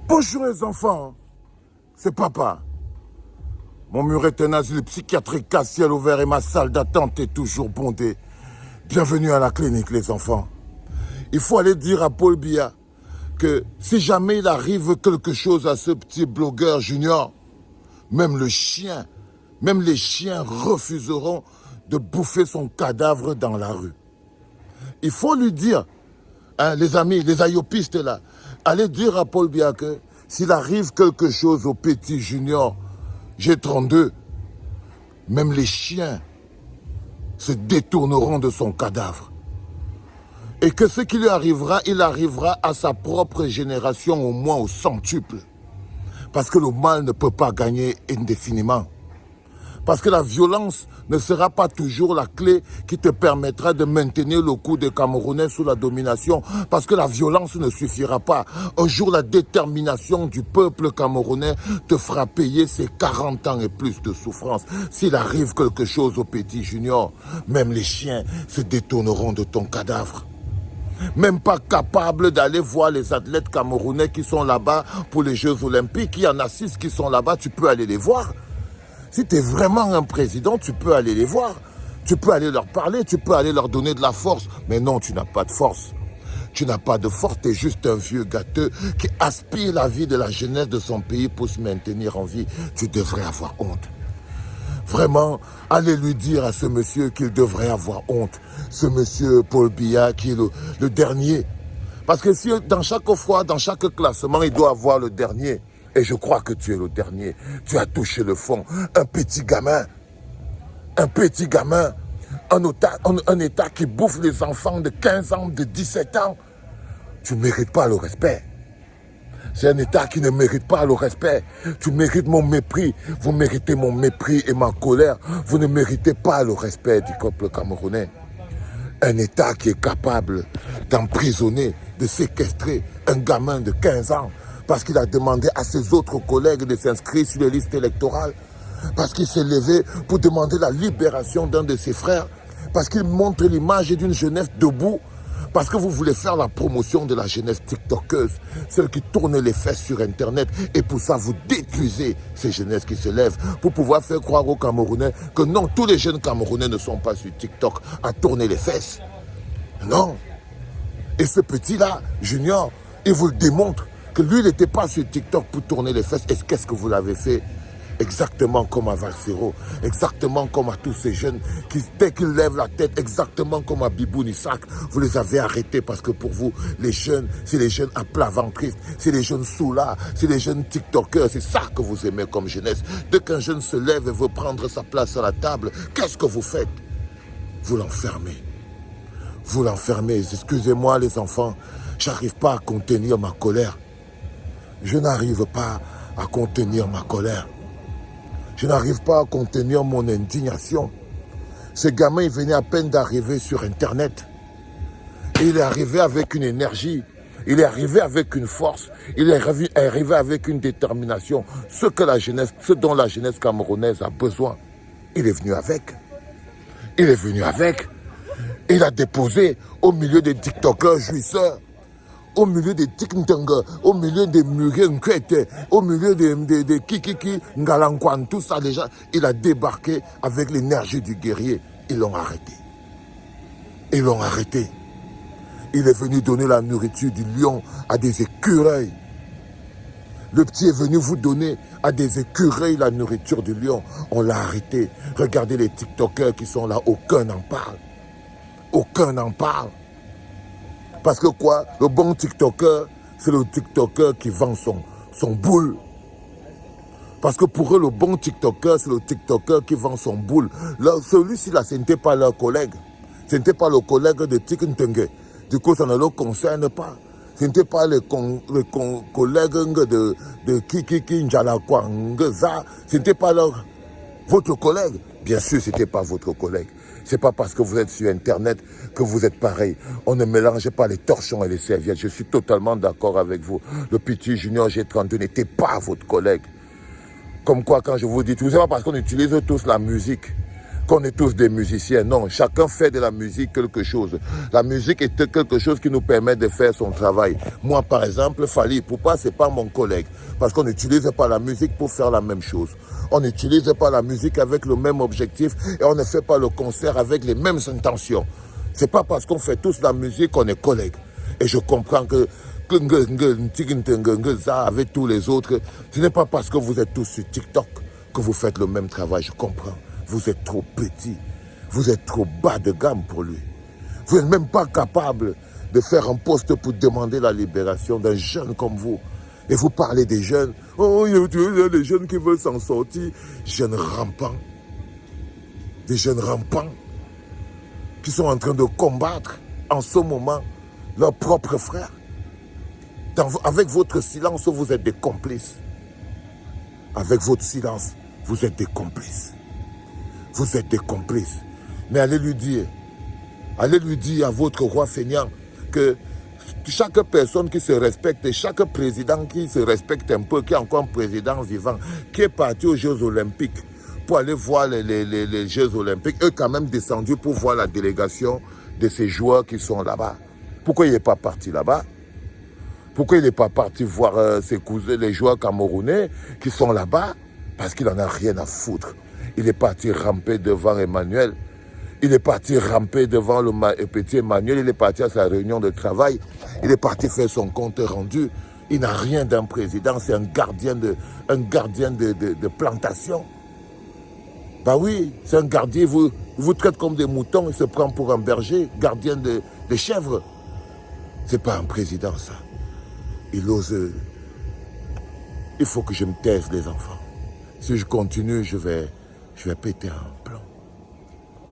Bonjour les enfants, c'est papa. Mon mur est un asile psychiatrique à ciel ouvert et ma salle d'attente est toujours bondée. Bienvenue à la clinique les enfants. Il faut aller dire à Paul Biya que si jamais il arrive quelque chose à ce petit blogueur junior, même les chiens refuseront de bouffer son cadavre dans la rue. Il faut lui dire, hein, les amis, les ayopistes là, allez dire à Paul Biya que s'il arrive quelque chose au petit junior G32, même les chiens se détourneront de son cadavre. Et que ce qui lui arrivera, il arrivera à sa propre génération au moins au centuple. Parce que le mal ne peut pas gagner indéfiniment. Parce que la violence ne sera pas toujours la clé qui te permettra de maintenir le coup des Camerounais sous la domination. Parce que la violence ne suffira pas. Un jour, la détermination du peuple camerounais te fera payer ses 40 ans et plus de souffrance. S'il arrive quelque chose au petit junior, même les chiens se détourneront de ton cadavre. Même pas capable d'aller voir les athlètes camerounais qui sont là-bas pour les Jeux Olympiques. Il y en a 6 qui sont là-bas, tu peux aller les voir. Si tu es vraiment un président, tu peux aller les voir. Tu peux aller leur parler, tu peux aller leur donner de la force. Mais non, tu n'as pas de force. Tu n'as pas de force, tu es juste un vieux gâteux qui aspire la vie de la jeunesse de son pays pour se maintenir en vie. Tu devrais avoir honte. Vraiment, allez lui dire à ce monsieur qu'il devrait avoir honte. Ce monsieur Paul Biya qui est le dernier. Parce que si dans chaque fois, dans chaque classement, il doit avoir le dernier. Et je crois que tu es le dernier. Tu as touché le fond. Un petit gamin, un État qui bouffe les enfants de 15 ans, de 17 ans. Tu ne mérites pas le respect. C'est un État qui ne mérite pas le respect. Tu mérites mon mépris. Vous méritez mon mépris et ma colère. Vous ne méritez pas le respect du peuple camerounais. Un État qui est capable d'emprisonner, de séquestrer un gamin de 15 ans parce qu'il a demandé à ses autres collègues de s'inscrire sur les listes électorales, parce qu'il s'est levé pour demander la libération d'un de ses frères, parce qu'il montre l'image d'une jeunesse debout, parce que vous voulez faire la promotion de la jeunesse tiktokeuse, celle qui tourne les fesses sur Internet, et pour ça vous détruisez ces jeunesses qui se lèvent, pour pouvoir faire croire aux Camerounais que non, tous les jeunes Camerounais ne sont pas sur TikTok à tourner les fesses. Non. Et ce petit-là, Junior, il vous le démontre que lui, il n'était pas sur TikTok pour tourner les fesses. Et qu'est-ce que vous l'avez fait? Exactement comme à Valsero, exactement comme à tous ces jeunes qui, dès qu'ils lèvent la tête, exactement comme à Bibou Nissak, vous les avez arrêtés parce que pour vous, les jeunes, c'est les jeunes à plat ventriste, c'est les jeunes sous-là, c'est les jeunes TikTokers, c'est ça que vous aimez comme jeunesse. Dès qu'un jeune se lève et veut prendre sa place à la table, qu'est-ce que vous faites? Vous l'enfermez. Vous l'enfermez. Excusez-moi les enfants, j'arrive pas à contenir ma colère. Je n'arrive pas à contenir ma colère. Je n'arrive pas à contenir mon indignation. Ce gamin, il venait à peine d'arriver sur Internet. Et il est arrivé avec une énergie. Il est arrivé avec une force. Il est arrivé avec une détermination. Ce dont la jeunesse camerounaise a besoin. Il est venu avec. Il est venu avec. Il a déposé au milieu des TikTokers jouisseurs. Au milieu des Tikntanga, au milieu des Mugenkwete, au milieu des Kikiki, Ngalangwan, tout ça déjà, il a débarqué avec l'énergie du guerrier. Ils l'ont arrêté. Ils l'ont arrêté. Il est venu donner la nourriture du lion à des écureuils. Le petit est venu vous donner à des écureuils la nourriture du lion. On l'a arrêté. Regardez les TikTokers qui sont là, aucun n'en parle. Aucun n'en parle. Parce que quoi? Le bon TikToker, c'est le TikToker qui vend son boule. Parce que pour eux, le bon TikToker, c'est le TikToker qui vend son boule. Celui-ci, là, ce n'était pas leur collègue. Ce n'était pas le collègue de Tikntenge. Du coup, ça ne le concerne pas. Ce n'était pas le collègue de Kikiki Njalakwangza. Ce n'était pas votre collègue. Bien sûr, ce n'était pas votre collègue. Ce n'est pas parce que vous êtes sur Internet que vous êtes pareil. On ne mélange pas les torchons et les serviettes. Je suis totalement d'accord avec vous. Le petit Junior G32 n'était pas votre collègue. Comme quoi, quand je vous dis tout, c'est pas parce qu'on utilise tous la musique qu'on est tous des musiciens. Non, chacun fait de la musique quelque chose. La musique est quelque chose qui nous permet de faire son travail. Moi, par exemple, Fally Ipupa, c'est pas mon collègue. Parce qu'on n'utilise pas la musique pour faire la même chose. On n'utilise pas la musique avec le même objectif et on ne fait pas le concert avec les mêmes intentions. C'est pas parce qu'on fait tous la musique qu'on est collègues. Et je comprends que avec tous les autres, ce n'est pas parce que vous êtes tous sur TikTok que vous faites le même travail. Je comprends. Vous êtes trop petit. Vous êtes trop bas de gamme pour lui. Vous n'êtes même pas capable de faire un poste pour demander la libération d'un jeune comme vous. Et vous parlez des jeunes. Oh, il y a des jeunes qui veulent s'en sortir. Jeunes rampants. Des jeunes rampants qui sont en train de combattre en ce moment leurs propres frères. Avec votre silence, vous êtes des complices. Avec votre silence, vous êtes des complices. Vous êtes des complices. Mais allez lui dire à votre roi feignant que chaque personne qui se respecte, et chaque président qui se respecte un peu, qui est encore un président vivant, qui est parti aux Jeux Olympiques pour aller voir les Jeux Olympiques, eux quand même descendus pour voir la délégation de ces joueurs qui sont là-bas. Pourquoi il n'est pas parti là-bas? Pourquoi il n'est pas parti voir ses cousins, les joueurs camerounais qui sont là-bas? Parce qu'il n'en a rien à foutre. Il est parti ramper devant Emmanuel. Il est parti ramper devant le petit Emmanuel. Il est parti à sa réunion de travail. Il est parti faire son compte rendu. Il n'a rien d'un président. C'est un gardien de plantation. Bah oui, c'est un gardien. Vous traite comme des moutons. Il se prend pour un berger, gardien de chèvres. C'est pas un président, ça. Il ose... Il faut que je me taise, les enfants. Si je continue, je vais péter un...